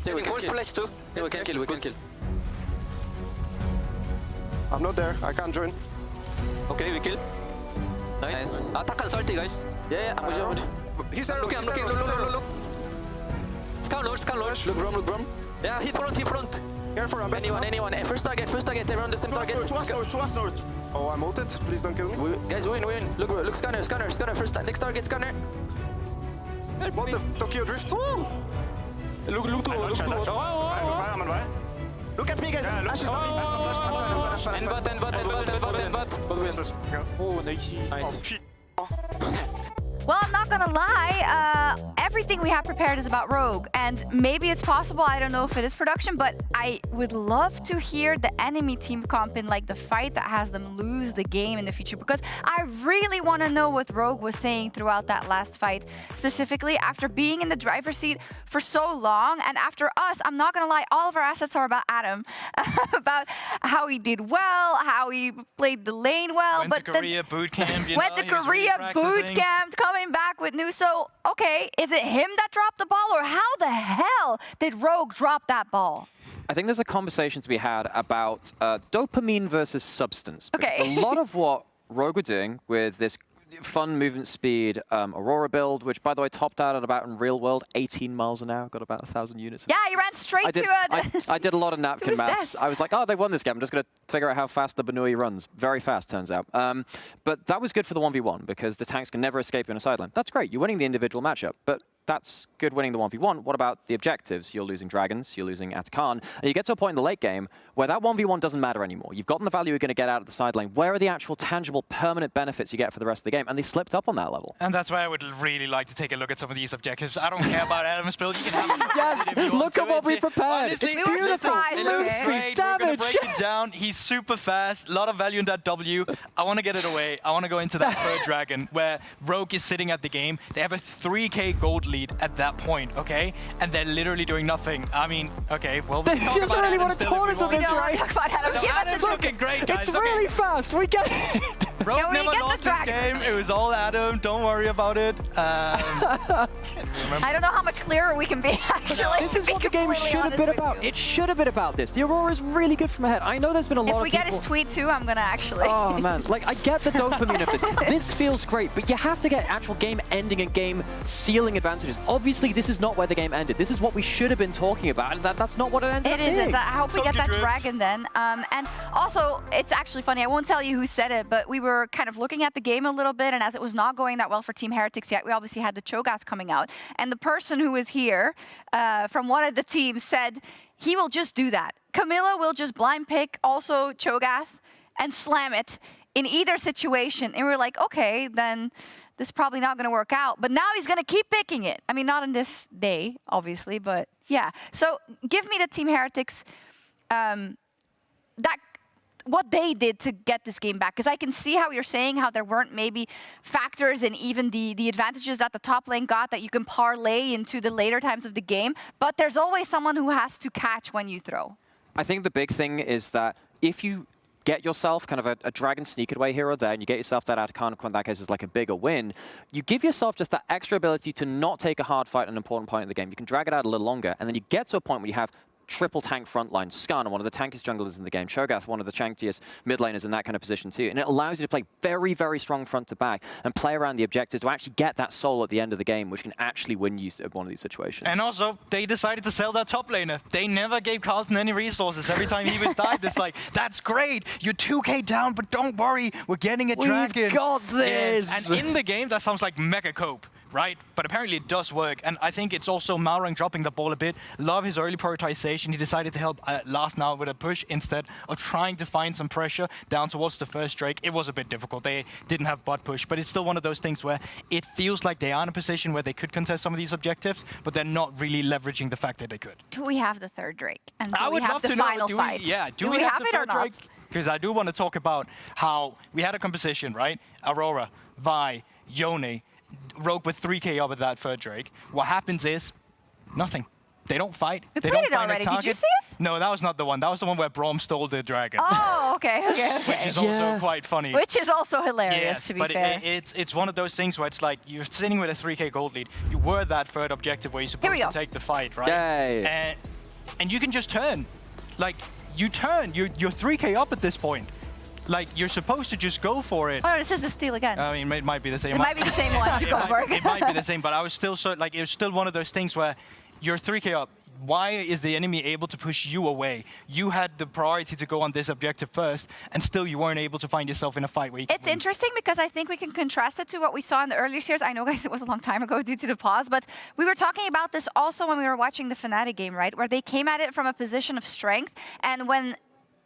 Yeah, we can kill. Yeah, we can kill, we can kill. I'm not there, I can't join. Okay, we kill. Nice. Attack and salty, guys. Yeah, I'm with you, I'm with you. He's there, I'm looking, look. Scan Lord. Look, Brom. Yeah, hit front. Careful, I'm best. Anyone. First target, everyone the same target. To us, North. Oh, I'm ulted, please don't kill me. Guys, we win. Look, scanner, first, next target, scanner. What the Tokyo Drift? Woo! Look. Look at me, guys. Ashes End bot. Oh, nice. Well, I'm not gonna lie, everything we have prepared is about Rogue, and maybe it's possible, I don't know if it is production, but I would love to hear the enemy team comp in like the fight that has them lose the game in the future, because I really want to know what Rogue was saying throughout that last fight, specifically after being in the driver's seat for so long, and after us, I'm not gonna lie, all of our assets are about Adam, about how he did well, how he played the lane well, went to Korea boot camp, you know, went to Korea boot camp, coming back with news. So, okay, is it him that dropped the ball, or how the hell did Rogue drop that ball? I think there's a conversation to be had about dopamine versus substance. Okay. A lot of what Rogue were doing with this fun movement speed Aurora build, which by the way topped out at about in real world 18 miles an hour, got about 1,000 units. Yeah, he ran straight to it. I did a lot of napkin maths. I was like, oh, they won this game. I'm just going to figure out how fast the Banui runs. Very fast, turns out. But that was good for the 1v1 because the tanks can never escape in a sideline. That's great. You're winning the individual matchup, but that's good winning the 1v1. What about the objectives? You're losing dragons, you're losing Atakan, and you get to a point in the late game where that 1v1 doesn't matter anymore. You've gotten the value you're going to get out of the side lane. Where are the actual tangible permanent benefits you get for the rest of the game? And they slipped up on that level. And that's why I would really like to take a look at some of these objectives. I don't care about Adam's build. You can have yes, look at what we prepared. Honestly, it's beautiful. It looks great. We're going to break it down. He's super fast. A lot of value in that W. I want to get it away. I want to go into that third dragon where Rogue is sitting at the game. They have a 3k gold lead at that point. Okay, and they're literally doing nothing. I mean, okay, well, they just really want to taunt us on this, right? Adam's looking great, guys. It's really fast. We get it. Rogue never lost this game. It was all Adam. Don't worry about it. I don't know how much clearer we can be, actually. This is what the game should have been about. It should have been about this. The Aurora is really good from ahead. I know there's been a lot of people... If we get his tweet too, I'm going to actually... Oh, man. Like, I get the dopamine of this. This feels great, but you have to get actual game-ending and game-sealing advantages. Obviously, this is not where the game ended. This is what we should have been talking about, and that's not what it ended up being. It is. I hope we get that dragon then. And also, it's actually funny. I won't tell you who said it, but we were kind of looking at the game a little bit, and as it was not going that well for Team Heretics yet, we obviously had the Cho'Gath coming out. And the person who was here from one of the teams said he will just do that. Kamiloo will just blind pick also Cho'Gath and slam it in either situation. And we're like, okay, then this is probably not going to work out. But now he's going to keep picking it. I mean, not in this day, obviously, but yeah. So give me the Team Heretics, what they did to get this game back. Because I can see how you're saying how there weren't maybe factors and even the advantages that the top lane got that you can parlay into the later times of the game. But there's always someone who has to catch when you throw. I think the big thing is that if you get yourself kind of a dragon sneak away here or there, and you get yourself that Atakan, in that case is like a bigger win, you give yourself just that extra ability to not take a hard fight at an important point in the game. You can drag it out a little longer, and then you get to a point where you have triple tank frontline. Skarner, one of the tankiest junglers in the game. Cho'Gath, one of the tankiest mid laners in that kind of position too. And it allows you to play very, very strong front to back and play around the objectives to actually get that soul at the end of the game, which can actually win you one of these situations. And also, they decided to sell their top laner. They never gave Carlsen any resources. Every time he was died, it's like, that's great. You're 2k down, but don't worry. We're getting a dragon. We've got this. Yes. And in the game, that sounds like mega cope. Right? But apparently it does work, and I think it's also Malrang dropping the ball a bit. Love his early prioritization. He decided to help Larssen out with a push instead of trying to find some pressure down towards the first Drake. It was a bit difficult. They didn't have butt push, but it's still one of those things where it feels like they are in a position where they could contest some of these objectives, but they're not really leveraging the fact that they could. Do we have the third Drake? And do I would we have love the to final know. fight? Do we have the it third or not? Drake? Because I do want to talk about how we had a composition, right? Aurora, Vi, Yone, Rogue with 3k up at that third Drake. What happens is nothing. They don't fight. We they played don't it find already. a target. Did you see it? No, that was not the one. That was the one where Braum stole the dragon. Oh, okay. Which is also quite funny. Which is also hilarious, yes, to be but fair. It's one of those things where it's like you're sitting with a 3k gold lead. You were that third objective where you're supposed to take the fight, right? Yay. And and you can just turn. Like, you turn, you're 3k up at this point. Like, you're supposed to just go for it. Oh, no, this is the steal again. I mean, it might be the same. It might be the same one to Guldborg. It might be the same, but I was still it was still one of those things where you're 3k up. Why is the enemy able to push you away? You had the priority to go on this objective first, and still you weren't able to find yourself in a fight where you It's interesting because I think we can contrast it to what we saw in the earlier series. I know, guys, it was a long time ago due to the pause, but we were talking about this also when we were watching the Fnatic game, right? Where they came at it from a position of strength, and when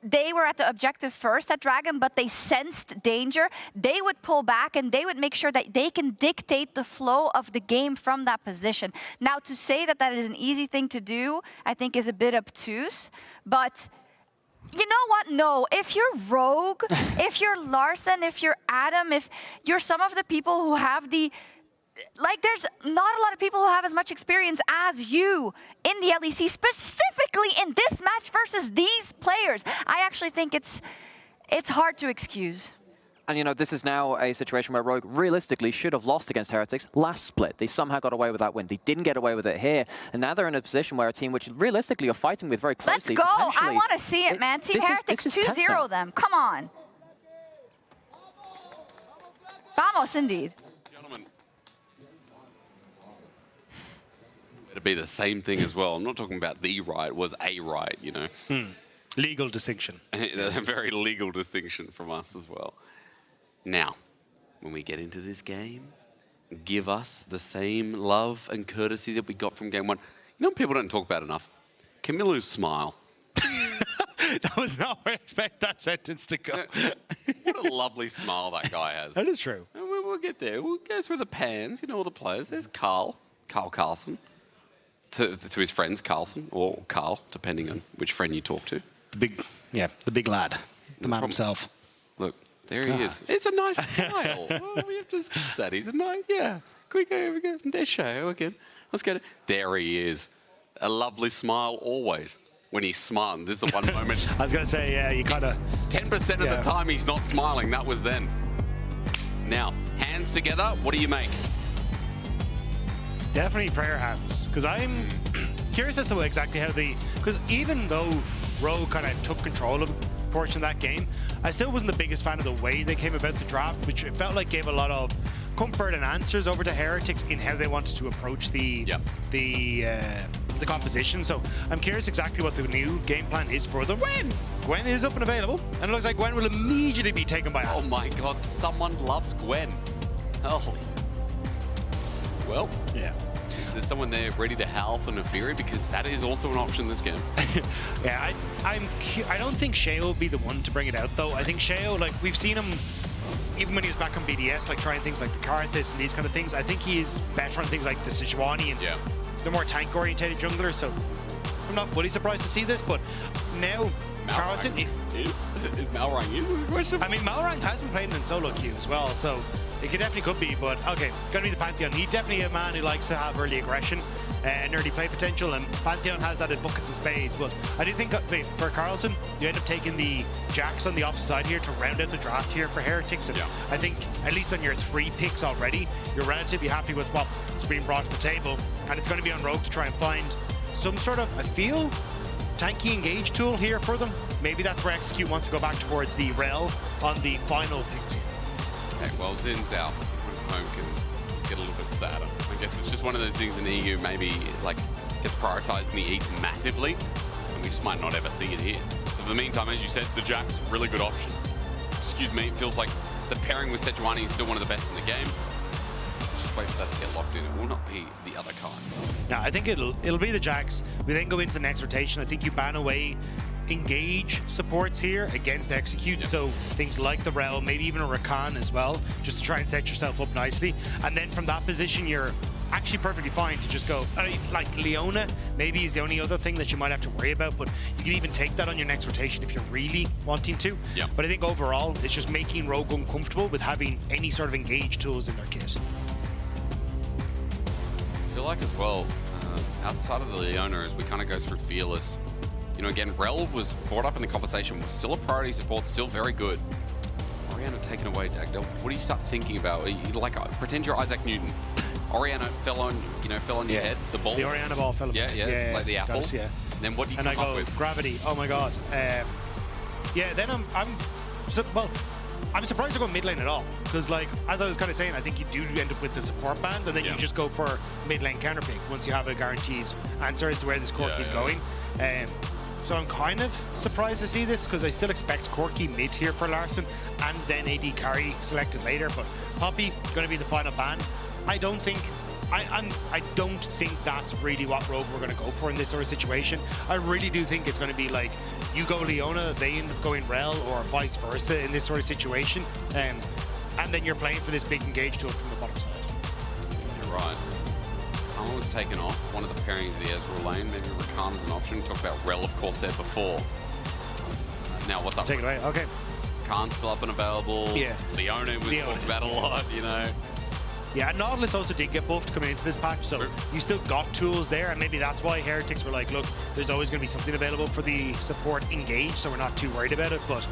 they were at the objective first at Dragon, but they sensed danger, they would pull back and they would make sure that they can dictate the flow of the game from that position. Now, to say that that is an easy thing to do, I think is a bit obtuse, but you know what? No, if you're Rogue, if you're Larssen, if you're Adam, if you're some of the people who have the like, there's not a lot of people who have as much experience as you in the LEC, specifically in this match versus these players. I actually think it's hard to excuse. And you know, this is now a situation where Rogue realistically should have lost against Heretics last split. They somehow got away with that win. They didn't get away with it here. And now they're in a position where a team which realistically are fighting with very closely. Let's go. I want to see it, man. Team Heretics 2-0 them. Come on. Vamos, indeed. To be the same thing as well. I'm not talking about the right, it was a right, you know. Legal distinction. That's a very legal distinction from us as well. Now, when we get into this game, give us the same love and courtesy that we got from game one. You know what people don't talk about enough? Kamiloo's smile. That was not where I expect that sentence to go. What a lovely smile that guy has. That is true. And we'll get there. We'll go through the pans, you know, all the players. There's Carlsen. To his friends, Carlsen, or Carl, depending on which friend you talk to. The big lad, the man himself. Look, there he is. It's a nice smile. Oh, we have to skip that. He's a nice, yeah. Can we go? There's Sheo again. Let's get it. There he is. A lovely smile always. When he's smiling, this is the one moment. I was going to say, yeah, you kind of... 10% of the time he's not smiling. That was then. Now, hands together, what do you make? Definitely prayer hands, because I'm curious as to exactly how because even though Rogue kind of took control of a portion of that game, I still wasn't the biggest fan of the way they came about the draft, which it felt like gave a lot of comfort and answers over to Heretics in how they wanted to approach the composition. So I'm curious exactly what the new game plan is for them. Gwen is up and available, and it looks like Gwen will immediately be taken by Oh my god, someone loves Gwen. Holy. Well, yeah. Is there someone there ready to howl for Nefiri? Because that is also an option in this game. Yeah, I don't think Sheo will be the one to bring it out, though. I think Sheo, like, we've seen him, even when he was back on BDS, like, trying things like the Karthus and these kind of things. I think he's better on things like the Sejuani and the more tank-orientated jungler, so I'm not fully surprised to see this, but now Carlsen... Is Malrang is a question? I mean, Malrang has been playing in solo queue as well, so it definitely could be, but okay, gonna be the Pantheon. He's definitely a man who likes to have early aggression and early play potential, and Pantheon has that in buckets and spades. But I do think for Carlsen, you end up taking the Jacks on the opposite side here to round out the draft here for Heretics. And I think at least on your 3 picks already, you're relatively happy with what's being brought to the table, and it's going to be on Rogue to try and find some sort of, I feel, tanky engage tool here for them. Maybe that's where Execute wants to go back towards the Rel on the final picks here. Okay, well, Zin's out. Home can get a little bit sadder. I guess it's just one of those things in the EU maybe like gets prioritized in the East massively, and we just might not ever see it here. So for the meantime, as you said, the Jack's really good option. Excuse me, it feels like the pairing with Sejuani is still one of the best in the game. Just wait for that to get locked in. It will not be the other kind. No, I think it'll be the Jacks. We then go into the next rotation. I think you ban away engage supports here against Execute, so things like the Rel, maybe even a Rakan as well, just to try and set yourself up nicely. And then from that position, you're actually perfectly fine to just go, like Leona maybe is the only other thing that you might have to worry about, but you can even take that on your next rotation if you're really wanting to. But I think overall, it's just making Rogue uncomfortable with having any sort of engage tools in their kit. I feel like as well, outside of the Leona, as we kind of go through Fearless, you know, again, Rel was brought up in the conversation, was still a priority support, still very good. Orianna taken away, Dagda. What do you start thinking about? You like, pretend you're Isaac Newton. Orianna fell on your head, the ball. The Orianna ball fell on yeah, like the apple. Then what do you and I come up go with? gravity. Oh my god. Yeah, then I'm surprised to go mid lane at all, because like as I was kind of saying, I think you do end up with the support bands, and then you just go for mid lane counter pick once you have a guaranteed answer as to where this Corki is going. So I'm kind of surprised to see this, because I still expect Corki mid here for Larssen, and then AD carry selected later. But Poppy going to be the final ban. I don't think that's really what rogue we're going to go for in this sort of situation. I really do think it's going to be like you go Leona, they end up going Rel, or vice versa in this sort of situation, and then you're playing for this big engage tool from the bottom side. You're right. Someone was taken off. One of the pairings of the Ezreal lane. Maybe Rakan's an option. Talked about Rel, of course, there before. Now, what's up? Take it away. Okay. Rakan's still up and available. Yeah. Leona was talked about a lot, you know. Yeah, Nautilus also did get buffed coming into this patch, so you still got tools there, and maybe that's why Heretics were like, look, there's always going to be something available for the support engage, so we're not too worried about it. But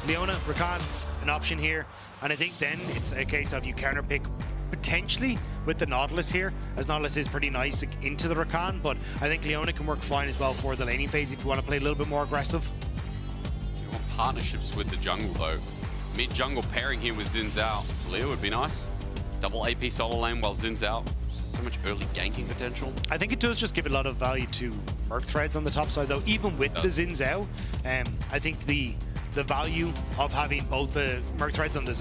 Leona, Rakan, an option here, and I think then it's a case of you counter pick potentially with the Nautilus here, as Nautilus is pretty nice into the Rakan, but I think Leona can work fine as well for the laning phase if you want to play a little bit more aggressive. You want partnerships with the jungle though. Mid-jungle pairing here with Zhao. Taliyah would be nice. Double AP solo lane while Zin's out. Just so much early ganking potential. I think it does just give a lot of value to Merc Threads on the top side though, even with the Xin Zhao. I think the value of having both the Merc Threads on the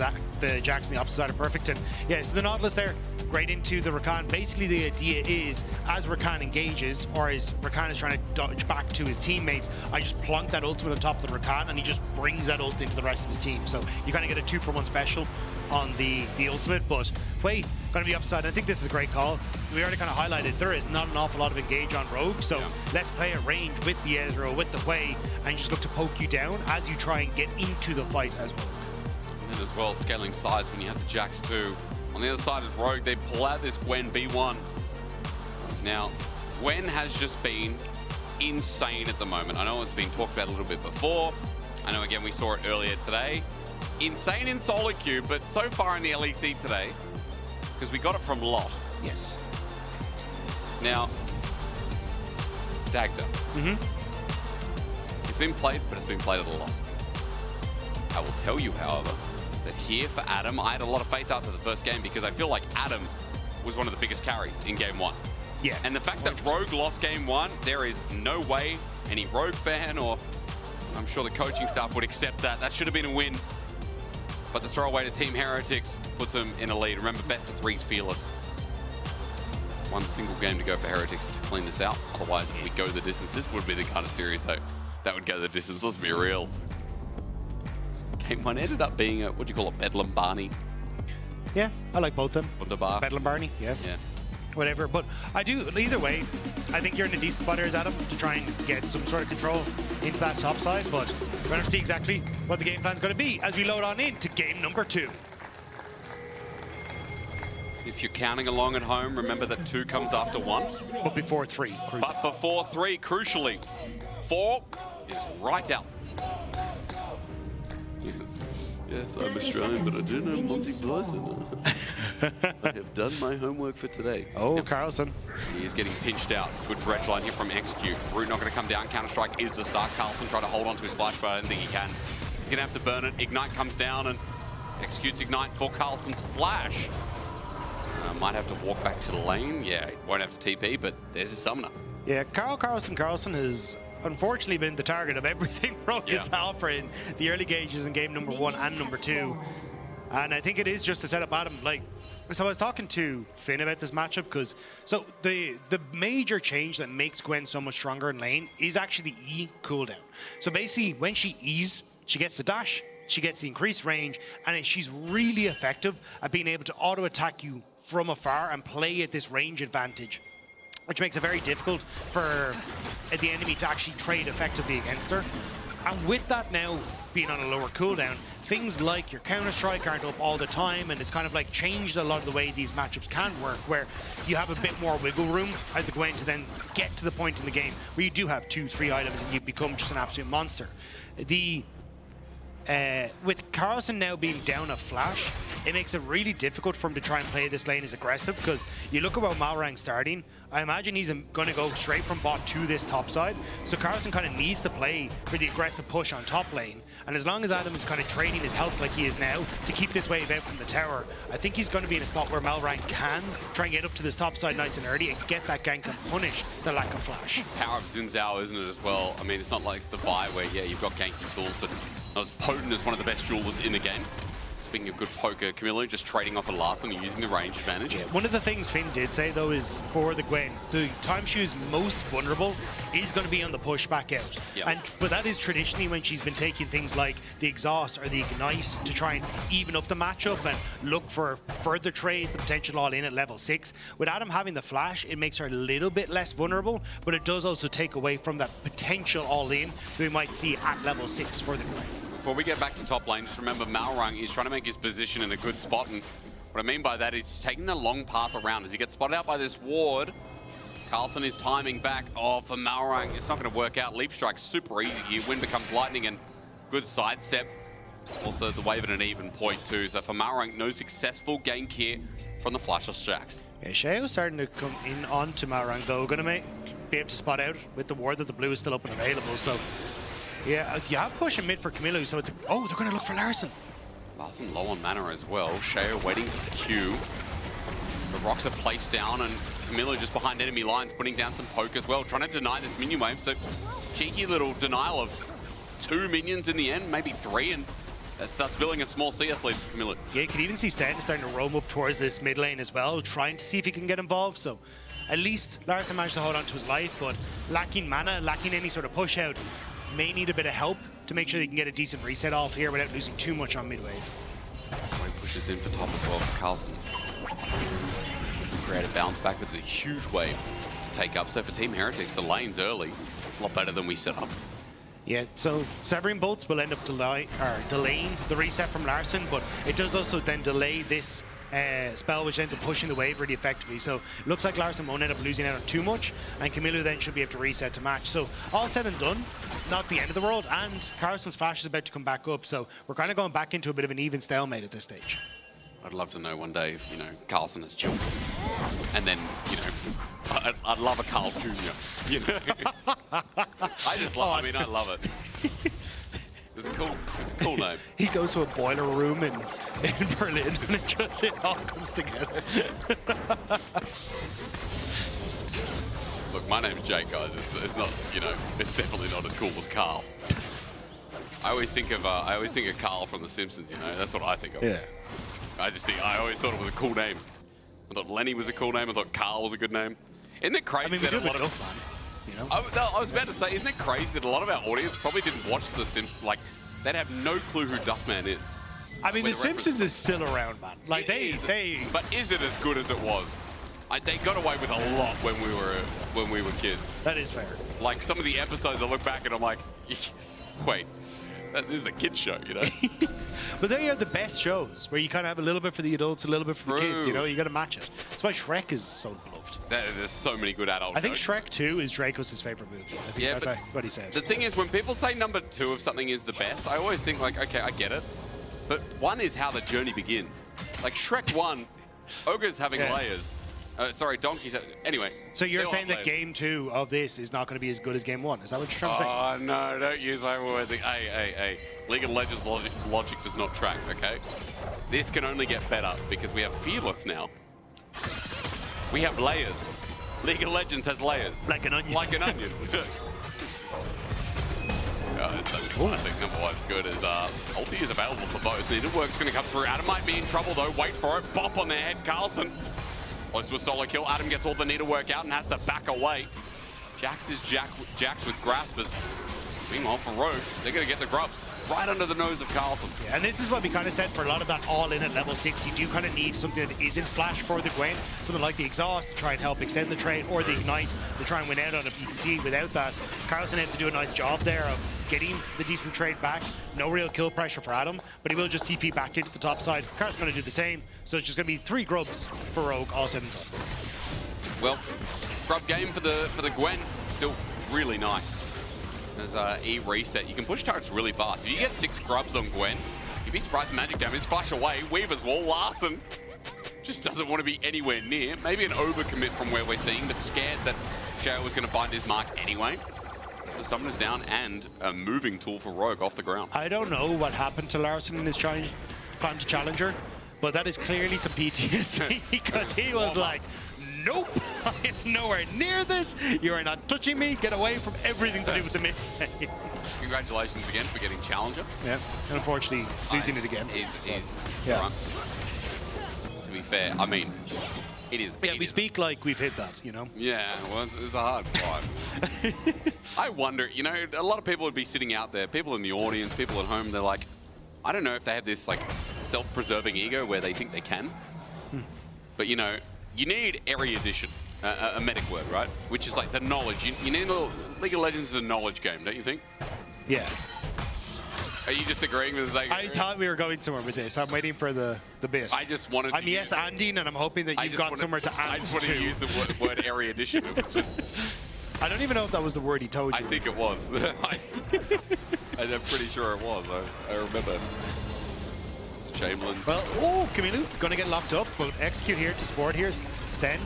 Jax on the opposite side are perfect. And yeah, so the Nautilus there, great into the Rakan. Basically the idea is, as Rakan engages, or as Rakan is trying to dodge back to his teammates, I just plonk that ultimate on top of the Rakan, and he just brings that ult into the rest of his team. So you kind of get a 2-for-1 special on the ultimate, but Hwei going to be upside. I think this is a great call. We already kind of highlighted there is not an awful lot of engage on rogue, so let's play a range with the Ezreal, with the Hwei, and just look to poke you down as you try and get into the fight as rogue. And as well, scaling sides when you have the Jax too. On the other side is rogue. They pull out this Gwen B1. Now, Gwen has just been insane at the moment. I know it's been talked about a little bit before. I know, again, we saw it earlier today. Insane in solo queue, but so far in the LEC today, because we got it from Lot. Yes. Now, Dagda. It's been played, but it's been played at a loss. I will tell you, however, that here for Adam, I had a lot of faith after the first game, because I feel like Adam was one of the biggest carries in game 1. Yeah. And the fact that Rogue lost game 1, there is no way any Rogue fan, or I'm sure the coaching staff would accept that. That should have been a win. But the throwaway to Team Heretics puts them in a lead. Remember, best of 3's fearless. One single game to go for Heretics to clean this out. Otherwise, if we go the distance, this would be the kind of series that would go the distance. Let's be real. Game 1 ended up being a, what do you call it, Bedlam Barney? Yeah, I like both of them. Wunderbar. Bedlam Barney, yeah. Whatever, but I do, either way, I think you're in a decent spot here as Adam to try and get some sort of control into that top side, but we're going to see exactly what the game plan's going to be as we load on into game number 2. If you're counting along at home, remember that 2 comes after 1. But before 3. But before 3, crucially, 4 is right out. Yes, I'm Australian, but I do know multi-person. I have done my homework for today. Oh, Carlsen. He is getting pinched out. Good dredge line here from Execute. Root not going to come down. Counter-Strike is the start. Carlsen trying to hold on to his flash, but I don't think he can. He's going to have to burn it. Ignite comes down and Executes Ignite for Carlsen's flash. Might have to walk back to the lane. Yeah, won't have to TP, but there's his summoner. Yeah, Carlsen has unfortunately been the target of everything Rogue has offered in the early gauges in game number 1 and number 2. And I think it is just to set up Adam. So I was talking to Finn about this matchup, because the major change that makes Gwen so much stronger in lane is actually the E cooldown. So basically, when she E's, she gets the dash, she gets the increased range, and she's really effective at being able to auto attack you from afar and play at this range advantage, which makes it very difficult for the enemy to actually trade effectively against her. And with that now being on a lower cooldown, things like your Counter-Strike aren't up all the time, and it's kind of like changed a lot of the way these matchups can work, where you have a bit more wiggle room as the Gwen to then get to the point in the game where you do have 2-3 items and you become just an absolute monster. With Carlsen now being down a flash, it makes it really difficult for him to try and play this lane as aggressive, because you look at what Malrang starting, I imagine he's going to go straight from bot to this top side. So Carlsen kind of needs to play for the aggressive push on top lane. And as long as Adam is kind of trading his health like he is now to keep this wave out from the tower, I think he's going to be in a spot where Malrang can try and get up to this top side nice and early and get that gank and punish the lack of flash. Power of Zhao, isn't it, as well? I mean, it's not like the Vi where, yeah, you've got ganking tools, but not as potent as one of the best jewelers in the game. Speaking of good poker, Kamiloo just trading off a Larssen and using the range advantage. Yeah, one of the things Finn did say, though, is for the Gwen, the time she is most vulnerable is going to be on the push back out. Yep. But that is traditionally when she's been taking things like the exhaust or the ignite to try and even up the matchup and look for further trades, the potential all in at level 6. With Adam having the flash, it makes her a little bit less vulnerable, but it does also take away from that potential all in that we might see at level 6 for the Gwen. Before we get back to top lane, just remember Malrang is trying to make his position in a good spot, and what I mean by that is taking the long path around. As he gets spotted out by this ward, Carlsen is timing back. Oh, for Malrang, it's not going to work out. Leap strike super easy here. Wind becomes lightning and good sidestep. Also the wave at an even point too. So for Malrang, no successful gank here from the flash of Sjokz. Yeah, Sheo starting to come in onto Malrang though, going to be able to spot out with the ward that the blue is still up and available. So yeah, you have push in mid for Kamiloo, so it's oh, they're going to look for Larssen. Larssen low on mana as well. Sheo waiting for the Q. The rocks are placed down, and Kamiloo just behind enemy lines, putting down some poke as well, trying to deny this minion wave. So cheeky little denial of 2 minions in the end, maybe 3, and that starts building a small CS lead for Kamiloo. Yeah, you can even see Stend starting to roam up towards this mid lane as well, trying to see if he can get involved. So at least Larssen managed to hold on to his life, but lacking mana, lacking any sort of push out, may need a bit of help to make sure they can get a decent reset off here without losing too much on mid wave. Gwen pushes in for top as well for Carlsen. Create a bounce back with a huge wave to take up. So for Team Heretics, the lane's early. A lot better than we set up. Yeah, so Severing Bolts will end up delaying the reset from Larssen, but it does also then delay this spell, which ends up pushing the wave really effectively. So it looks like Larssen won't end up losing out on too much, and Kamiloo then should be able to reset to match. So all said and done, not the end of the world, and Carlsen's flash is about to come back up, so we're kind of going back into a bit of an even stalemate at this stage. I'd love to know one day if, you know, Carlsen has children. And then, you know, I'd love a Carl Jr., you know? I just love, I mean, I love it. It's a cool name. He goes to a boiler room in Berlin and it all comes together. Look, my name's Jake, guys. It's not, you know, it's definitely not as cool as Carl. I always think of Carl from The Simpsons, you know? That's what I think of. Yeah. I always thought it was a cool name. I thought Lenny was a cool name. I thought Carl was a good name. Isn't it crazy that a lot of... You know? I was about to say, isn't it crazy that a lot of our audience probably didn't watch The Simpsons? Like, they'd have no clue who Duckman is. I mean, The Simpsons is still around, man. Like, they... But is it as good as it was? They got away with a lot when we were kids. That is fair. Like, some of the episodes I look back and I'm like, wait, this is a kid's show, you know? But they are the best shows, where you kind of have a little bit for the adults, a little bit for the kids, you know? You got to match it. That's why Shrek is so beloved. There's so many good adult I think shows. Shrek 2 is Dracos' favorite movie. I think Yeah, that's what he said. The thing is, when people say number 2 of something is the best, I always think, like, okay, I get it. But 1 is how the journey begins. Like, Shrek 1, ogres having layers. Sorry, donkeys. Anyway. So you're saying that game 2 of this is not going to be as good as game 1? Is that what you're trying to say? Oh, no, don't use my word. Hey. League of Legends logic does not track, okay? This can only get better because we have Fearless now. We have layers. League of Legends has layers. Like an onion. Like an onion. It's so cool. I think number 1's good as ulti is available for both. Needlework's going to come through. Adam might be in trouble though. Wait for it. Bop on their head. Carlsen. Close to a solo kill. Adam gets all the needlework out and has to back away. Jax is Jax with graspers. Meanwhile, for Rogue, they're going to get the grubs right under the nose of Carlsen. Yeah, and this is what we kind of said for a lot of that all-in at level 6. You do kind of need something that isn't flash for the Gwen. Something like the exhaust to try and help extend the trade, or the ignite to try and win out on it. You can see without that, Carlsen had to do a nice job there of getting the decent trade back. No real kill pressure for Adam, but he will just TP back into the top side. Carlsen's going to do the same, so it's just going to be 3 grubs for Rogue, all said and done. Well, grub game for the Gwen, still really nice. There's E reset. You can push turrets really fast. If you get 6 grubs on Gwen, you'd be surprised magic damage. Flash away. Weaver's wall. Larssen just doesn't want to be anywhere near. Maybe an overcommit from where we're seeing, but scared that Sheo was going to find his mark anyway. So Summoner's down and a moving tool for Rogue off the ground. I don't know what happened to Larssen in his climb to Challenger, but that is clearly some PTSD because he was like, nope, I'm nowhere near this. You are not touching me. Get away from everything to do with the mid. Congratulations again for getting Challenger. Yeah, and unfortunately losing it again. Yeah. To be fair, I mean, it is. Yeah, we speak like we've hit that, you know? Yeah, well, it's a hard fight. I wonder, you know, a lot of people would be sitting out there, people in the audience, people at home, they're like, I don't know if they have this, like, self-preserving ego where they think they can. But, you know, you need erudition, a medic word, right? Which is like the knowledge. You need League of Legends is a knowledge game, don't you think? Yeah. Are you just agreeing with the I thought we were going somewhere with this. I'm waiting for the bit. I just wanted to I'm yes-anding, and I'm hoping that you've got somewhere to and I just wanted to use the word erudition. It was just... I don't even know if that was the word he told you. I think it was. I'm pretty sure it was. I remember. Mr. Chamberlain. Well, oh, Kamiloo going to get locked up, but execute here to support here. Stend.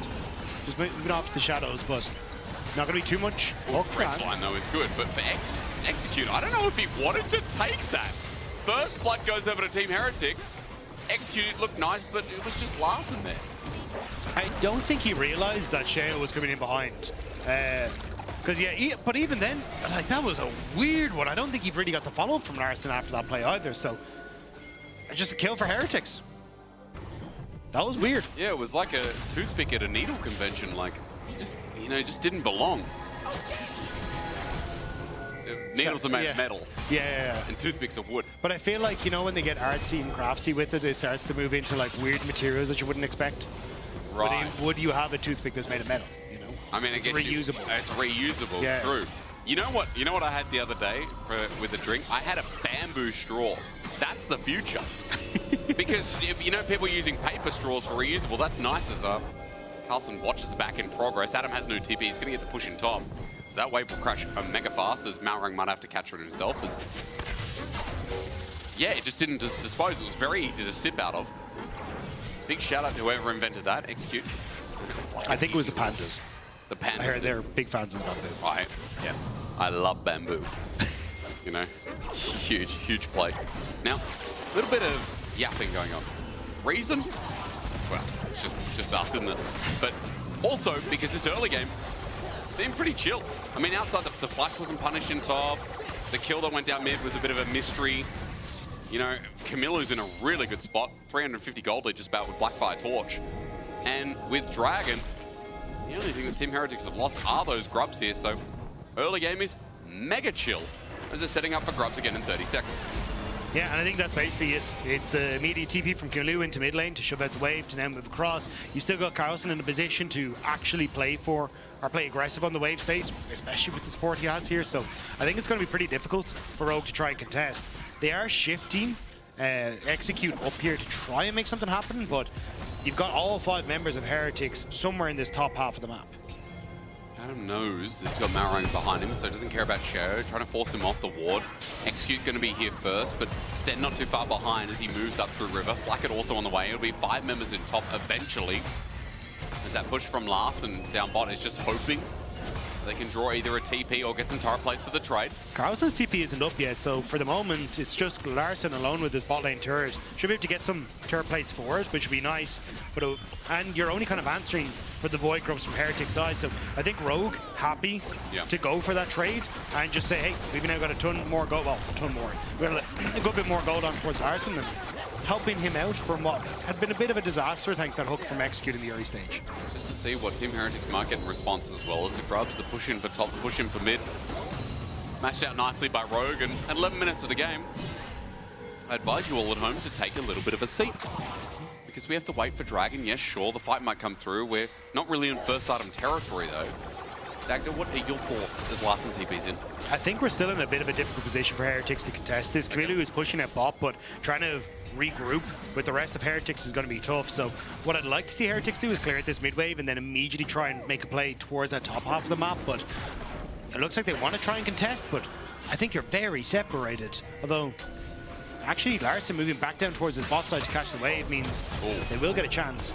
Just moving off to the shadows, but not going to be too much. Well, French line, though, is good, but for Execute, I don't know if he wanted to take that. First blood goes over to Team Heretics. Execute looked nice, but it was just Larssen there. I don't think he realized that Sheo was coming in behind. Because, yeah, but even then, like, that was a weird one. I don't think he really got the follow-up from Larssen after that play either, so just a kill for Heretics. That was weird. Yeah, it was like a toothpick at a needle convention. Like, he just didn't belong. Needles are made of metal. Yeah. And toothpicks are wood. But I feel like, you know, when they get artsy and craftsy with it, it starts to move into, like, weird materials that you wouldn't expect. Right. But would you have a toothpick that's made of metal, you know? I mean, it's reusable. It's reusable, yeah. True. You know what I had the other day with a drink? I had a bamboo straw. That's the future. Because, you know, people using paper straws for reusable, that's nice as Carlsen watches back in progress. Adam has no TP, he's going to get the push in top. So that wave will crash mega fast, as Malrang might have to catch it himself. Yeah, it just didn't dispose. It was very easy to sip out of. Big shout out to whoever invented that. Execute. I think it was the Pandas. The Pandas. I heard they're big fans of bamboo. Right. Yeah. I love bamboo. You know, huge play. Now, a little bit of yapping going on. Reason? Well, it's just us, isn't it? But also, because this early game, been pretty chill. I mean, outside the flash wasn't punished in top. The kill that went down mid was a bit of a mystery. You know, Kamiloo's in a really good spot. 350 gold lead just about with Blackfire Torch. And with Dragon, the only thing that Team Heretics have lost are those grubs here. So early game is mega chill as they're setting up for grubs again in 30 seconds. Yeah, and I think that's basically it. It's the immediate TP from Kamiloo into mid lane to shove out the wave to now move across. You still got Carlsen in a position to actually play aggressive on the wave stage, especially with the support he has here. So I think it's going to be pretty difficult for Rogue to try and contest. They are shifting Execute up here to try and make something happen, but you've got all 5 members of Heretics somewhere in this top half of the map. Adam knows he's got Malrang behind him, so he doesn't care about Sheo, trying to force him off the ward. Execute going to be here first, but Stend not too far behind as he moves up through river. Flakked also on the way. It'll be 5 members in top eventually. As that push from Larssen down bot is just hoping they can draw either a TP or get some turret plates for the trade. Carlsen's TP isn't up yet, so for the moment, it's just Larssen alone with his bot lane turret. Should be able to get some turret plates for it, which would be nice. But and you're only kind of answering for the Void Grubs from Heretics side, so I think Rogue happy to go for that trade and just say, hey, we've now got a ton more gold, well, a ton more. We're going to a good bit more gold on towards Larssen and helping him out from what had been a bit of a disaster thanks to that hook from Execute in the early stage. Just to see what Team Heretics might get in response as well as the grubs, the push in for top, the push in for mid. Mashed out nicely by Rogue, and 11 minutes of the game. I advise you all at home to take a little bit of a seat. Because we have to wait for Dragon. Yes, sure, the fight might come through. We're not really in first item territory though. Dagda, what are your thoughts as Larssen TP's in? I think we're still in a bit of a difficult position for Heretics to contest this. Kamiloo is pushing at bot, but trying to regroup with the rest of Heretics is going to be tough. So what I'd like to see Heretics do is clear out this mid wave and then immediately try and make a play towards that top half of the map. But it looks like they want to try and contest, but I think you're very separated. Although actually Larssen moving back down towards his bot side to catch the wave means they will get a chance.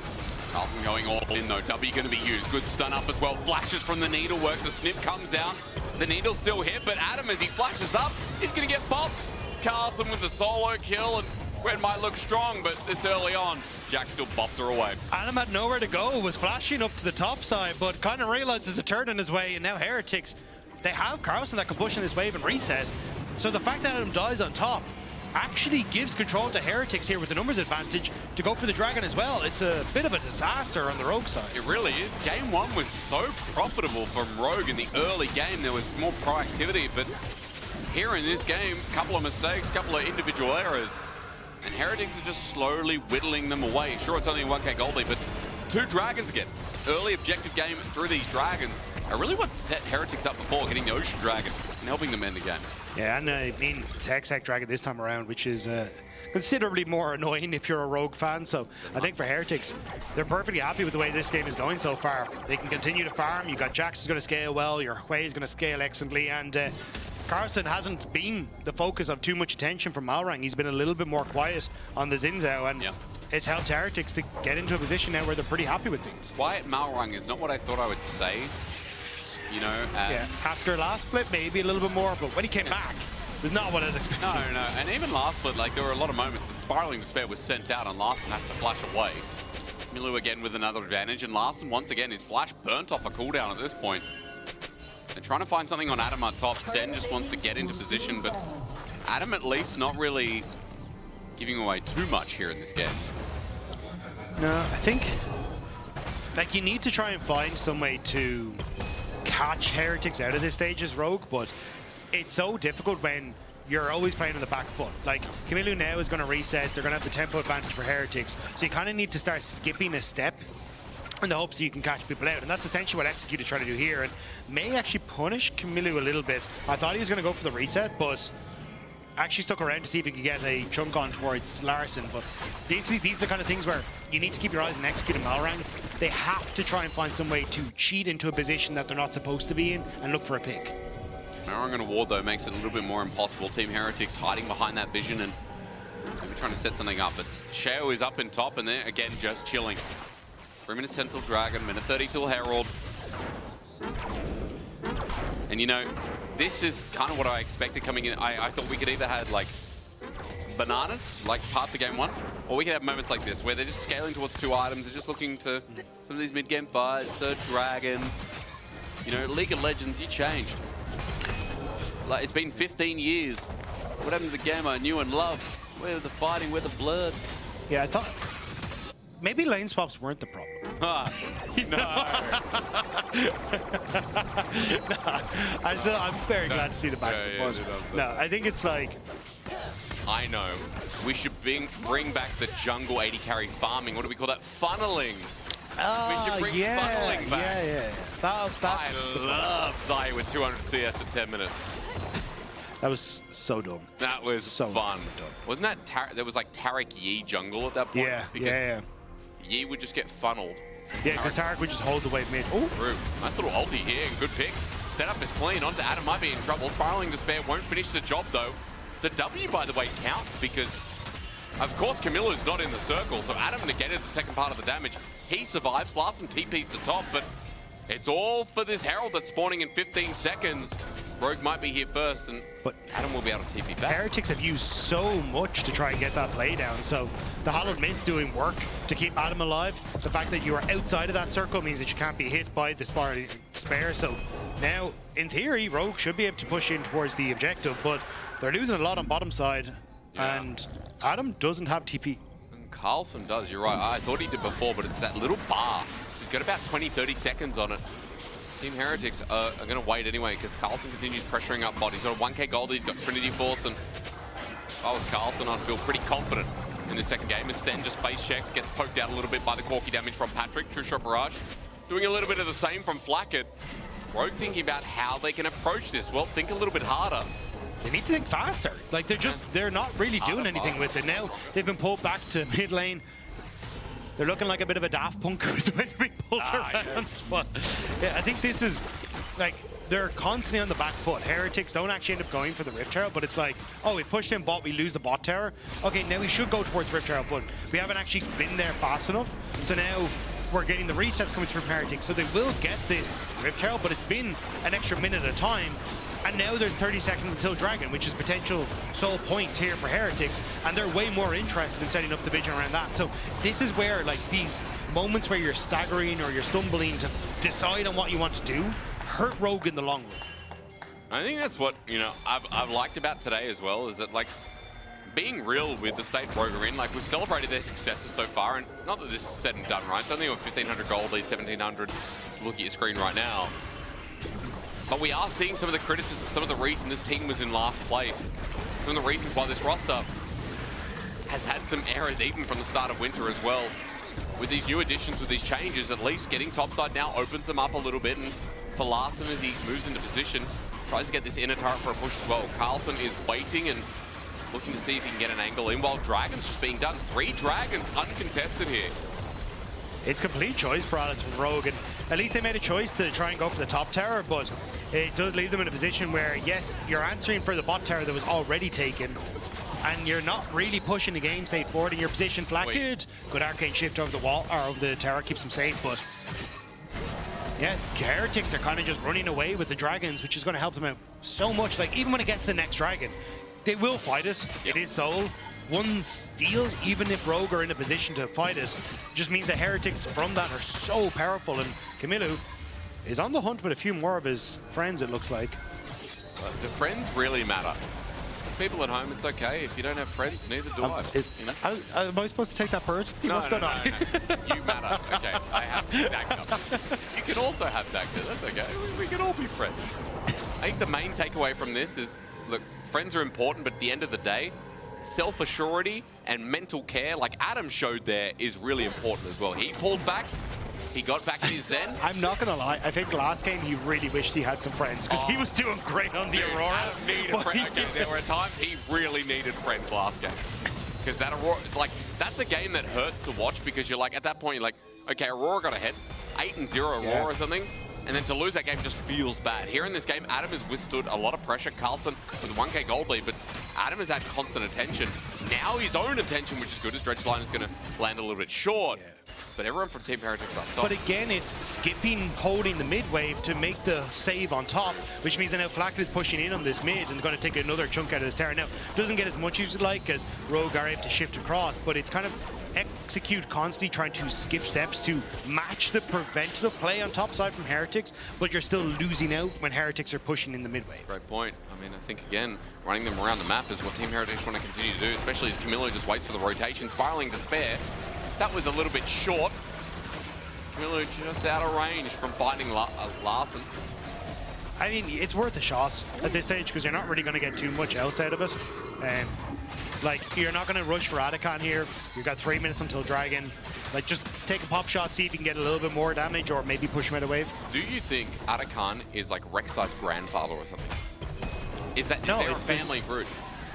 Carlsen going all in though. W going to be used. Good stun up as well. Flashes from the needlework. The snip comes down. The needle's still hit, but Adam, as he flashes up, he's going to get popped. Carlsen with the solo kill, and Gwen might look strong, but this early on, Jack still bops her away. Adam had nowhere to go, was flashing up to the top side, but kind of realized there's a turn in his way, and now Heretics, they have Carlsen that can push in this wave and reset. So the fact that Adam dies on top actually gives control to Heretics here with the numbers advantage to go for the Dragon as well. It's a bit of a disaster on the Rogue side. It really is. Game 1 was so profitable from Rogue in the early game. There was more proactivity, but here in this game, a couple of mistakes, a couple of individual errors, and Heretics are just slowly whittling them away. Sure, it's only 1k gold lead, but 2 Dragons again. Early objective game through these Dragons are really what set Heretics up before, getting the Ocean Dragon and helping them end the game. Yeah, and I mean, it's Hexac Dragon this time around, which is considerably more annoying if you're a Rogue fan. So I think for Heretics, they're perfectly happy with the way this game is going so far. They can continue to farm. You got Jax is going to scale well, your Hwei is going to scale excellently, and Carlsen hasn't been the focus of too much attention from Malrang. He's been a little bit more quiet on the Zhao, and it's helped Heretics to get into a position now where they're pretty happy with things. Quiet Malrang is not what I thought I would say. You know, yeah, after last split, maybe a little bit more, but when he came back, it was not what I was expecting. No, and even last split, like, there were a lot of moments that Spiraling Despair was sent out and Larssen has to flash away. Kamiloo again with another advantage, and Larssen, once again, his flash burnt off a cooldown at this point. They're trying to find something on Adam on top. Stend just wants to get into position, but Adam at least not really giving away too much here in this game. No, I think, like, you need to try and find some way to catch Heretics out of this stage as Rogue, but it's so difficult when you're always playing on the back foot. Like, Kamiloo now is going to reset, they're going to have the tempo advantage for Heretics, so you kind of need to start skipping a step in the hopes that you can catch people out, and that's essentially what Execute is trying to do here, and may actually punish Kamiloo a little bit. I thought he was going to go for the reset, but actually stuck around to see if he could get a chunk on towards Larssen, but these are the kind of things where you need to keep your eyes on Execute and Malrang. They have to try and find some way to cheat into a position that they're not supposed to be in and look for a pick. Malrang on a ward, though, makes it a little bit more impossible. Team Heretics hiding behind that vision and maybe trying to set something up. But Sheo is up in top, and they're, again, just chilling. 3 minutes till Dragon, minute 30 till Herald. And, you know, this is kind of what I expected coming in. I thought we could either have, like, bananas, like parts of game 1, or we could have moments like this, where they're just scaling towards 2 items. They're just looking to some of these mid-game fights, third Dragon. You know, League of Legends, you changed. Like, it's been 15 years. What happened to the game I knew and loved? Where the fighting, where the blood? Yeah, I thought maybe lane swaps weren't the problem. No. I'm very glad to see the back and forth. No, I think it's like, I know. We should bring back the jungle AD carry farming. What do we call that? Funneling. We should bring funneling back. Yeah. I love Zai with 200 CS at 10 minutes. That was so dumb. That was so fun. Dumb. Wasn't that there was like Taric Yi jungle at that point? Yeah, because Yi would just get funneled. Yeah, because Taric would just hold the wave mid. Oh, nice little ulti here. Good pick. Setup is clean. Onto Adam, might be in trouble. Spiraling Despair won't finish the job though. The W, by the way, counts because, of course, Kamiloo's not in the circle, so Adam negated the second part of the damage. He survives. Larssen TP's to top, but it's all for this Herald that's spawning in 15 seconds. Rogue might be here first, but Adam will be able to TP back. Heretics have used so much to try and get that play down, so the Hallowed Mist doing work to keep Adam alive. The fact that you are outside of that circle means that you can't be hit by the Spiraling Despair, so now, in theory, Rogue should be able to push in towards the objective, but they're losing a lot on bottom side, and Adam doesn't have TP. And Carlsen does, you're right. I thought he did before, but it's that little bar. He's got about 20-30 seconds on it. Team Heretics are going to wait anyway because Carlsen continues pressuring up bot. He's got a 1k gold, he's got Trinity Force, and if I was Carlsen, I'd feel pretty confident in the second game. As Stend just face checks, gets poked out a little bit by the Corki damage from Patrik. True Shot Barrage doing a little bit of the same from Flakked. Rogue thinking about how they can approach this. Well, think a little bit harder. They need to think faster. Like, they're not really doing anything with it. Now they've been pulled back to mid lane. They're looking like a bit of a Daft Punk with the way they're being pulled around. Yes. But yeah, I think this is like they're constantly on the back foot. Heretics don't actually end up going for the Rift Tower, but it's like, oh, we pushed in bot, we lose the bot tower. Okay, now we should go towards Rift Tower, but we haven't actually been there fast enough. So now we're getting the resets coming through from Heretics. So they will get this Rift Tower, but it's been an extra minute at a time. And now there's 30 seconds until Dragon, which is potential sole point here for Heretics, and they're way more interested in setting up the vision around that. So this is where, like, these moments where you're staggering or you're stumbling to decide on what you want to do hurt Rogue in the long run. I think that's what, you know, I've liked about today as well, is that, like, being real with the state Rogue are in, like, we've celebrated their successes so far, and not that this is said and done, right? It's only a 1,500 gold lead, 1,700. Look at your screen right now. But we are seeing some of the criticisms, some of the reason this team was in last place. Some of the reasons why this roster has had some errors even from the start of winter as well. With these new additions, with these changes, at least getting topside now opens them up a little bit. And for Larssen, as he moves into position, tries to get this inner turret for a push as well. Carlsen is waiting and looking to see if he can get an angle in while Dragon's just being done. 3 Dragons uncontested here. It's complete choice paralysis from Rogue, and at least they made a choice to try and go for the top tower, but it does leave them in a position where, yes, you're answering for the bot tower that was already taken, and you're not really pushing the game state forward in your position. Flakked, good arcane shift over the wall, or over the tower, keeps them safe, but yeah, Heretics are kind of just running away with the Dragons, which is going to help them out so much. Like, even when it gets to the next Dragon, they will fight it. It is Soul. One steal, even if Rogue are in a position to fight it, just means that Heretics from that are so powerful. And Kamiloo is on the hunt with a few more of his friends, it looks like. The friends really matter. People at home, it's okay. If you don't have friends, neither do I. You know? Am I supposed to take that personally? No, What's going on? No. You matter. Okay, I have Dagda. You can also have Dagda. That's okay. We can all be friends. I think the main takeaway from this is, look, friends are important, but at the end of the day, self-assurity and mental care, like Adam showed there, is really important as well. He pulled back. He got back in his den. I'm not going to lie. I think last game he really wished he had some friends because he was doing great on the Aurora. Adam needed friends. Okay, there were times he really needed friends last game. Because that Aurora, like, that's a game that hurts to watch because you're like, at that point, you're like, okay, Aurora got ahead. 8-0 Aurora or something. And then to lose that game just feels bad. Here in this game, Adam has withstood a lot of pressure. Carlsen with 1k gold lead, but Adam has had constant attention. Now his own attention, which is good, as Dredgeline is going to land a little bit short. Yeah. But everyone from Team Heretics up top. But again, it's skipping, holding the mid wave to make the save on top, which means that now Flakked is pushing in on this mid and going to take another chunk out of this tower. Now, doesn't get as much as you'd like as Rogue are able to shift across, but it's kind of execute constantly trying to skip steps to match the preventative play on top side from Heretics, but you're still losing out when Heretics are pushing in the mid wave. Great point. I mean, I think, again, running them around the map is what Team Heretics want to continue to do, especially as Kamiloo just waits for the rotation, spiraling to spare. That was a little bit short. Kamiloo just out of range from finding Larssen. I mean, it's worth a shot at this stage because you're not really going to get too much else out of it. Like, you're not going to rush for Rakan here. You've got 3 minutes until Dragon. Like, just take a pop shot, see if you can get a little bit more damage or maybe push him out of wave. Do you think Rakan is like Rek'Sai's grandfather or something? Is that no, is there a family root?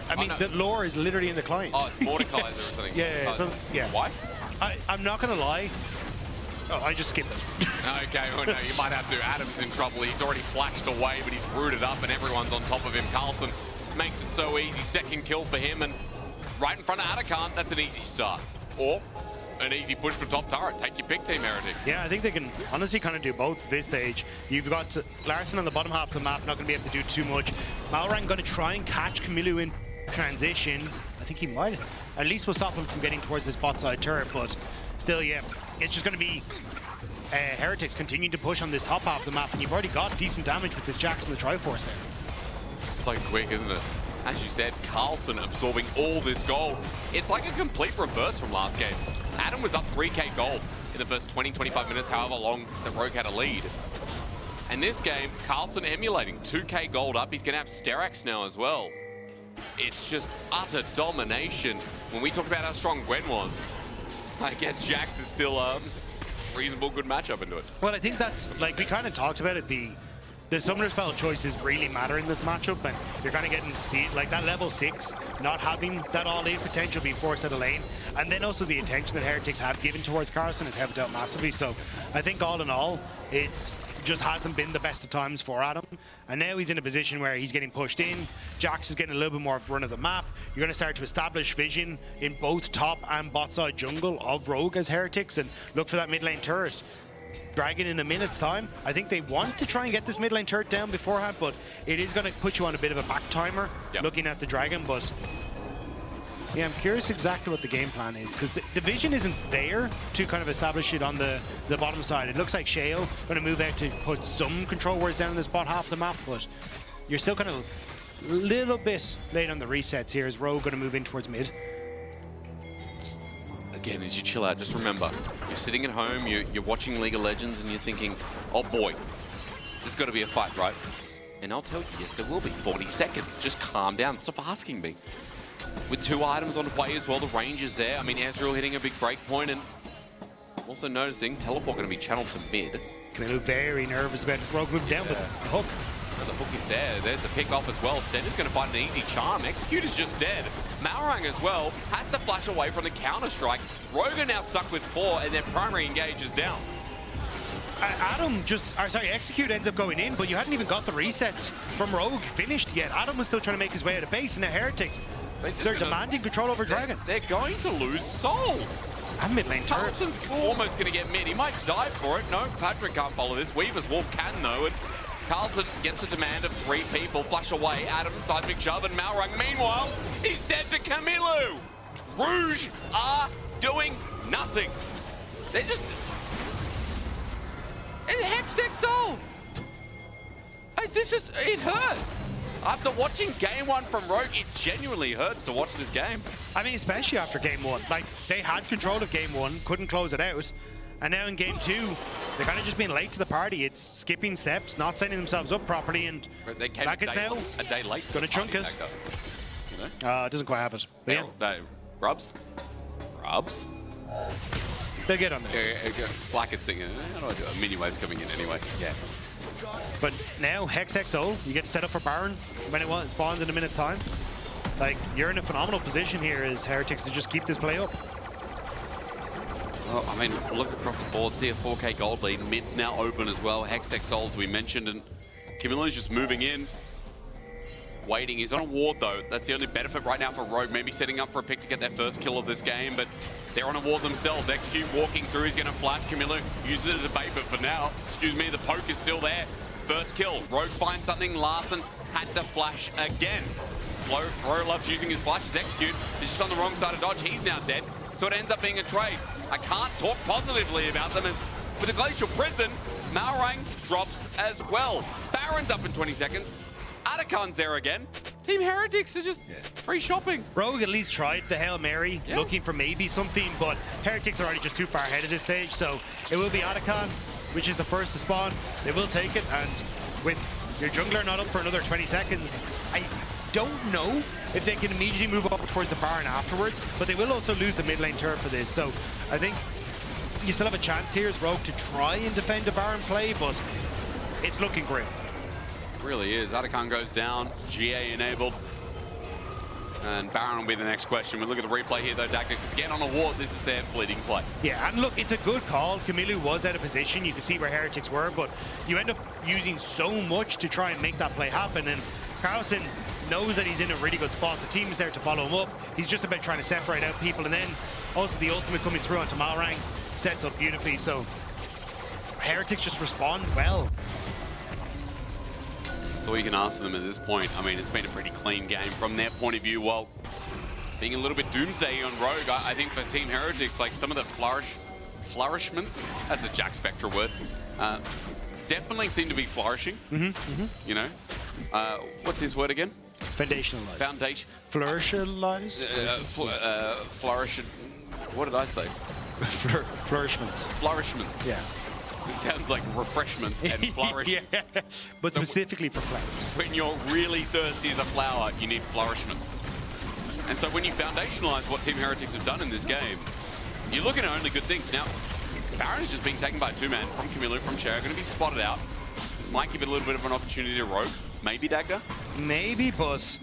I mean, the lore is literally in the client. Oh, it's Mordekaiser or something. Yeah. So, yeah. Wife? I'm not going to lie. Oh, I just skipped it. Okay, well, no, you might have to. Adam's in trouble. He's already flashed away, but he's rooted up and everyone's on top of him. Carlsen makes it so easy. Second kill for him, and right in front of Rakan, that's an easy start. Or an easy push for top turret. Take your pick, Team Heretics. Yeah, I think they can honestly kind of do both at this stage. You've got Larssen on the bottom half of the map, not going to be able to do too much. Malrang going to try and catch Kamiloo in transition. I think he might. At least will stop him from getting towards this bot side turret, but still, yeah, it's just going to be Heretics continuing to push on this top half of the map, and you've already got decent damage with this Jax and the Triforce there. So quick, isn't it? As you said, Carlsen absorbing all this gold. It's like a complete reverse from last game. Adam was up 3k gold in the first 20-25 minutes, however long the Rogue had a lead. And this game, Carlsen emulating 2k gold up. He's going to have Hysterics now as well. It's just utter domination. When we talked about how strong Gwen was, I guess Jax is still a reasonable good matchup into it. Well, I think that's, like, we kind of talked about it, the summoner spell choices really matter in this matchup, and you're kind of getting to see it, like that level 6, not having that all-in potential being forced out of lane, and then also the attention that Heretics have given towards Carlsen has helped out massively. So I think all in all, it's just hasn't been the best of times for Adam. And now he's in a position where he's getting pushed in. Sjokz is getting a little bit more of run of the map. You're going to start to establish vision in both top and bot side jungle of Rogue as Heretics and look for that mid lane turret. Dragon in a minute's time. I think they want to try and get this mid lane turret down beforehand, but it is going to put you on a bit of a back timer looking at the Dragon. But yeah, I'm curious exactly what the game plan is, because the vision isn't there to kind of establish it on the bottom side. It looks like Sheo going to move out to put some control wards down in this bot half of the map, but you're still kind of a little bit late on the resets here as Rogue going to move in towards mid. Again, as you chill out, just remember, you're sitting at home, you're watching League of Legends, and you're thinking, oh boy, there's got to be a fight, right? And I'll tell you, yes, there will be. 40 seconds. Just calm down. Stop asking me. With 2 items on Hwei as well, the range is there. I mean, Ezreal hitting a big break point, and also noticing teleport going to be channeled to mid. Kamiloo very nervous about Rogue moving down, but the hook. The hook is there. There's the pick off as well. Stend is going to find an easy charm. Execute is just dead. Malrang as well has to flash away from the counter strike. Rogue are now stuck with 4, and their primary engage is down. Execute ends up going in, but you hadn't even got the resets from Rogue finished yet. Adam was still trying to make his way out of base, and now Heretics, they're demanding control over Dragon. They're going to lose soul. And mid lane turret. Carlsen's almost going to get mid. He might die for it. No, Patrik can't follow this. Weaver's Wolf can, though, and Carlsen gets a demand of 3 people. Flash away. Adam, seismic shove, and Malrang. Meanwhile, he's dead to Kamiloo. Rouge are doing nothing. They're just... And Hextech soul. It hurts. After watching game 1 from Rogue, it genuinely hurts to watch this game. I mean, especially after game 1. Like, they had control of game 1, couldn't close it out. And now in game 2, they're kind of just being late to the party. It's skipping steps, not setting themselves up properly, and they came Flakked now a day late. Gonna chunk us. You know? It doesn't quite have it. But yeah. Rubs? They'll get on there. Flakked singing. How do I do it? Mini waves coming in anyway. Yeah. But now, Hex XO, you get set up for Baron when it spawns in a minute's time. Like, you're in a phenomenal position here as Heretics to just keep this play up. Well, I mean, look across the board, see a 4K gold lead. Mid's now open as well. Hextech Soul, as we mentioned, and Kamiloo's just moving in. Waiting. He's on a ward, though. That's the only benefit right now for Rogue. Maybe setting up for a pick to get their first kill of this game, but they're on a ward themselves. Execute walking through. He's going to flash. Kamiloo uses it as a bait, but for now, the poke is still there. First kill. Rogue finds something. Larssen had to flash again. Laure loves using his flashes. Execute is just on the wrong side of dodge. He's now dead. So it ends up being a trade. I can't talk positively about them as with the Glacial Prison, Malrang drops as well. Baron's up in 20 seconds. Atakan's there again. Team Heretics are just free shopping. Rogue at least tried the Hail Mary, looking for maybe something, but Heretics are already just too far ahead at this stage, so it will be Atakan, which is the first to spawn. They will take it, and with your jungler not up for another 20 seconds, I don't know if they can immediately move up towards the Baron afterwards, but they will also lose the mid lane turret for this, so I think you still have a chance here as Rogue to try and defend the Baron play, but it's looking grim. Really is. Atakan goes down, GA enabled. And Baron will be the next question. We look at the replay here though, Dagda, because again on a ward, this is their fleeting play. Yeah, and look, it's a good call. Kamiloo was out of position. You can see where Heretics were, but you end up using so much to try and make that play happen. And Carlsen knows that he's in a really good spot. The team is there to follow him up. He's just about trying to separate out people. And then also the ultimate coming through onto Malrang sets up beautifully. So Heretics just respond well. That's all you can ask them at this point. I mean, it's been a pretty clean game from their point of view. While being a little bit doomsday on Rogue, I think for Team Heretics, like some of the flourishments, that's a Jack Spectre word, definitely seem to be flourishing. You know, what's his word again? Foundationalized. Foundation. Flourishalized? Flourish. What did I say? Flourishments. Flourishments. Yeah. It sounds like refreshment and flourish. Yeah, but specifically for flowers. When you're really thirsty as a flower, you need flourishments. And so when you foundationalize what Team Heretics have done in this game, you're looking at only good things. Now, Baron is just being taken by a two-man from Kamiloo, from Sheo, going to be spotted out. This might give it a little bit of an opportunity to Rogue. Maybe Dagda? Maybe, but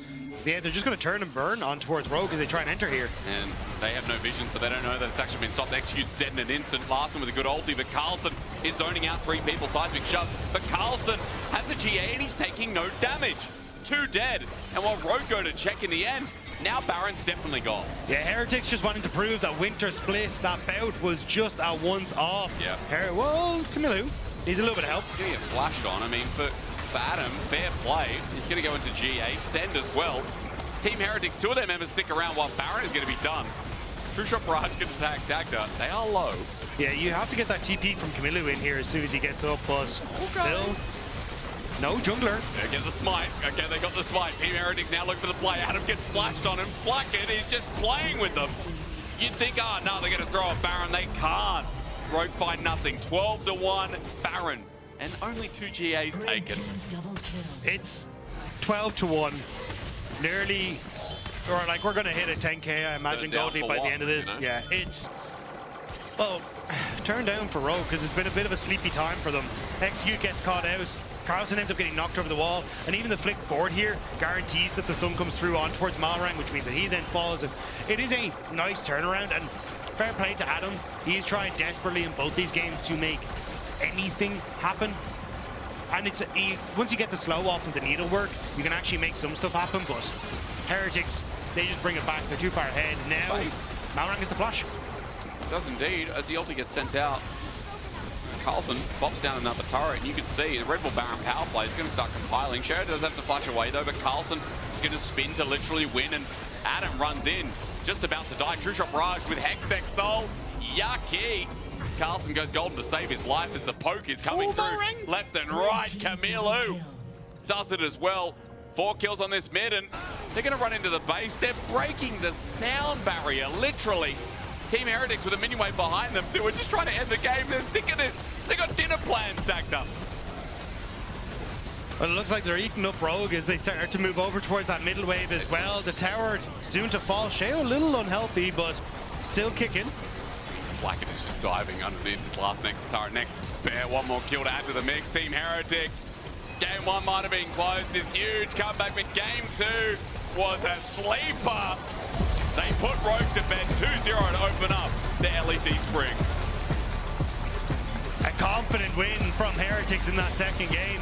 Yeah, they're just going to turn and burn on towards Rogue as they try and enter here. And they have no vision, so they don't know that it's actually been stopped. Executes dead in an instant. Larssen with a good ulti, but Carlsen is zoning out 3 people. Seismic shove, but Carlsen has a GA and he's taking no damage. 2 dead. And while Rogue go to check in the end, now Baron's definitely gone. Yeah, Heretics just wanting to prove that Winter Split, that bout was just a once off. Yeah. Well, Kamiloo needs a little bit of help. Getting it flashed on. I mean, for Adam, fair play. He's going to go into GA. Stend as well. Team Heretics, 2 of their members stick around while Baron is going to be done. True Shot Barrage can attack Dagda. They are low. Yeah, you have to get that TP from Kamiloo in here as soon as he gets up, but still, no jungler. They get the smite. Okay, they got the smite. Team Heretics now looking for the play. Adam gets flashed on and Flakked is just playing with them. You'd think, oh, no, they're going to throw a Baron. They can't. Rogue find nothing. 12-1 Baron. And only 2 GAs taken. It's 12-1. Nearly, or like we're going to hit a 10k, I imagine, gold lead by the end of this. You know? Yeah, it's, well, turn down for Rogue because it's been a bit of a sleepy time for them. Execute gets caught out. Carlsen ends up getting knocked over the wall, and even the flick board here guarantees that the stun comes through on towards Malrang, which means that he then falls. And it is a nice turnaround, and fair play to Adam. He's trying desperately in both these games to make anything happen. And it's once you get the slow off and the needlework, you can actually make some stuff happen, but Heretics, they just bring it back. They're too far ahead. Now, Malrang is the flash. Does indeed, as the ulti gets sent out. Carlsen pops down another turret, and you can see the Red Bull Baron power play is going to start compiling. Sheo does have to flash away though, but Carlsen is going to spin to literally win, and Adam runs in, just about to die. True Shot Barrage with Hex Deck Soul. Yucky. Carlsen goes golden to save his life as the poke is coming through left and right. Kamiloo does it as well. 4 kills on this mid, and they're going to run into the base. They're breaking the sound barrier, literally. Team Heretics with a minion wave behind them too. We're just trying to end the game. They're sticking this. They got dinner plans stacked up. Well, it looks like they're eating up Rogue as they start to move over towards that middle wave as well. The tower soon to fall. Sheo a little unhealthy, but still kicking. Flakked is just diving underneath this last Nexus turret. Nexus spare, 1 more kill to add to the mix. Team Heretics, game 1 might have been close. This huge comeback, but game 2 was a sleeper. They put Rogue to bed 2-0 to open up the LEC Spring. A confident win from Heretics in that second game.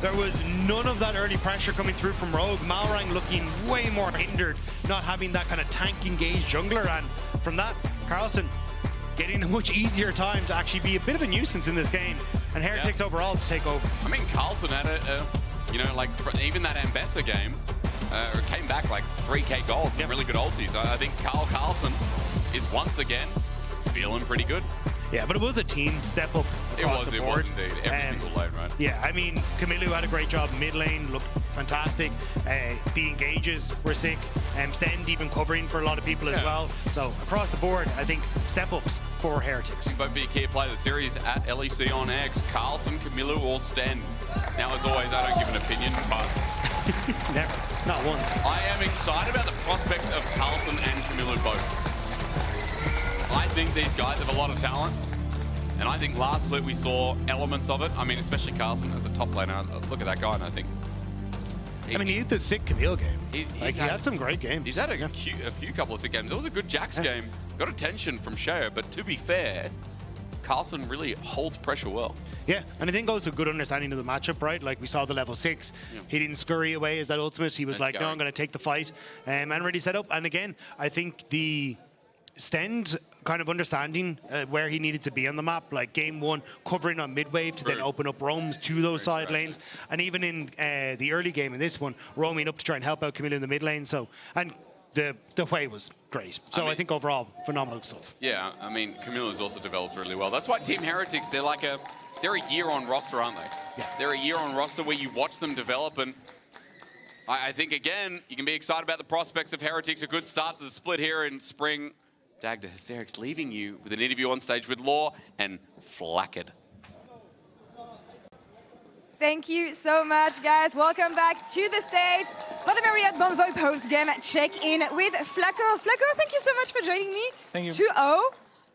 There was none of that early pressure coming through from Rogue. Malrang looking way more hindered, not having that kind of tank engaged jungler, and from that, Carlsen getting a much easier time to actually be a bit of a nuisance in this game, and Heretics overall to take over. I mean, Carlsen had you know, like even that Ambessa game, came back like 3k gold, some really good ultis. I think Carlsen is once again feeling pretty good. Yeah, but it was a team step up across the board. It was indeed. Every single lane, right? Yeah, I mean, Kamiloo had a great job mid lane, looked fantastic. The engages were sick. Stend even covering for a lot of people as well. So across the board, I think step-ups for Heretics. Both be a key player of the series at LEC on X. Carlsen, Kamiloo, or Stend. Now, as always, I don't give an opinion, but... Never. Not once. I am excited about the prospects of Carlsen and Kamiloo both. I think these guys have a lot of talent, and I think last split we saw elements of it. I mean, especially Carlsen as a top laner. Look at that guy, and I think... I mean, he had the sick Kamiloo game. He had some great games. He's had a few couple of sick games. It was a good Jax game. Got attention from Sheo, but to be fair, Carlsen really holds pressure well. Yeah, and I think also a good understanding of the matchup, right? Like we saw the level 6. Yeah. He didn't scurry away as that ultimate. He was like, no, I'm going to take the fight. And really set up. And again, I think the Stend kind of understanding where he needed to be on the map, like game 1 covering on mid-wave to then open up roams to those side lanes, and even in the early game in this one, roaming up to try and help out Kamiloo in the mid lane. So, and the Hwei was great. So I think overall, phenomenal stuff. Yeah, I mean, Kamiloo's also developed really well. That's why Team Heretics, they're a year on roster, aren't they? Yeah. They're a year on roster where you watch them develop, and I think, again, you can be excited about the prospects of Heretics. A good start to the split here in spring. Dagda, Hysterics leaving you with an interview on stage with Laure and Flakked. Thank you so much, guys. Welcome back to the stage for the Marriott Bonvoy post-game check-in with FLICKR. FLICKR, thank you so much for joining me. Thank you. 2-0.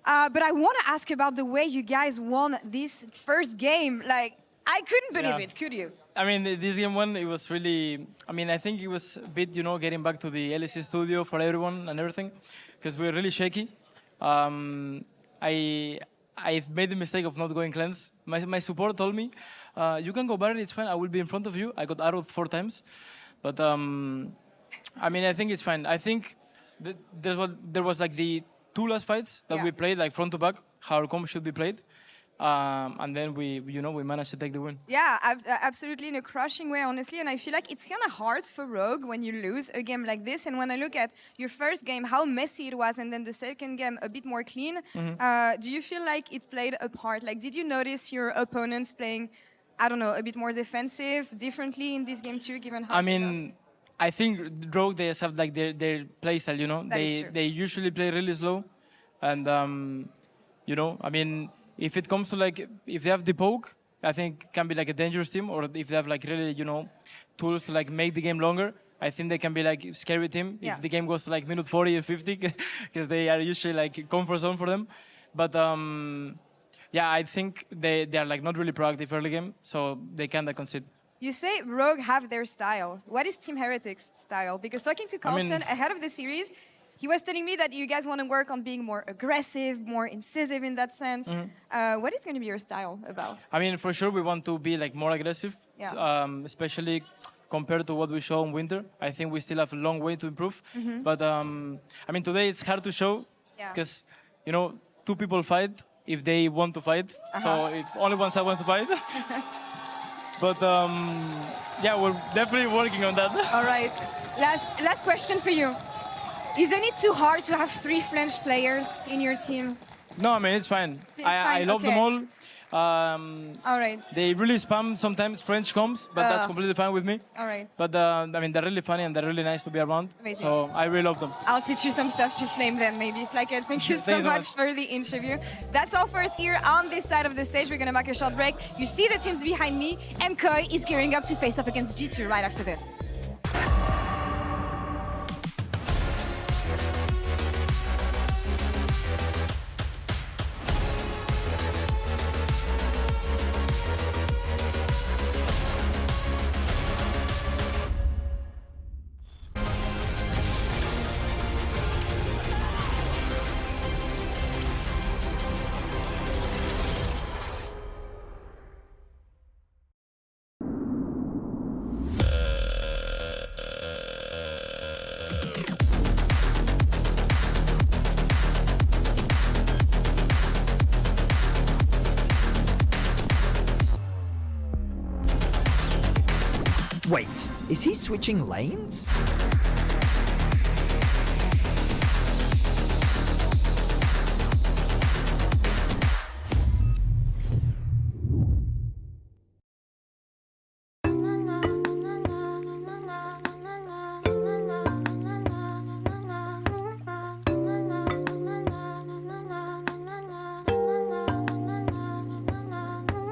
But I want to ask about the way you guys won this first game. Like, I couldn't believe it, could you? I mean, this game one, it was really. I mean, I think it was a bit, you know, getting back to the LEC studio for everyone and everything, because we were really shaky. I made the mistake of not going cleanse. My support told me, you can go Baron, it's fine. I will be in front of you. I got arrowed 4 times, but I mean, I think it's fine. I think there was like the 2 last fights that we played like front to back, how our comp should be played. And then we managed to take the win. Yeah, absolutely, in a crushing way, honestly. And I feel like it's kind of hard for Rogue when you lose a game like this. And when I look at your first game, how messy it was, and then the second game a bit more clean, do you feel like it played a part? Like, did you notice your opponents playing, I don't know, a bit more defensive, differently in this game too, given how I mean, I think Rogue, they have like their playstyle, you know? They usually play really slow. And, you know, I mean, if it comes to like, if they have the poke, I think it can be like a dangerous team, or if they have like really, you know, tools to like make the game longer, I think they can be like a scary team if the game goes to like minute 40 or 50, because they are usually like comfort zone for them. But yeah, I think they are like not really proactive early game, so they kind of concede. You say Rogue have their style. What is Team Heretics' style? Because talking to Carlsen ahead of the series, he was telling me that you guys want to work on being more aggressive, more incisive in that sense. What is going to be your style about? I mean, for sure, we want to be like more aggressive, especially compared to what we show in winter. I think we still have a long way to improve. But I mean, today it's hard to show because, you know, 2 people fight if they want to fight. So if only one side wants to fight. But yeah, we're definitely working on that. All right. Last question for you. Isn't it too hard to have 3 French players in your team? No, I mean, it's fine. I love them all. All right. They really spam sometimes French comps, but that's completely fine with me. All right. But I mean, they're really funny and they're really nice to be around. Amazing. So I really love them. I'll teach you some stuff to flame them, maybe. Flakked, thank you so much for the interview. That's all for us here on this side of the stage. We're going to make a short break. You see the teams behind me. MKOI is gearing up to face off against G2 right after this. Wait, is he switching lanes?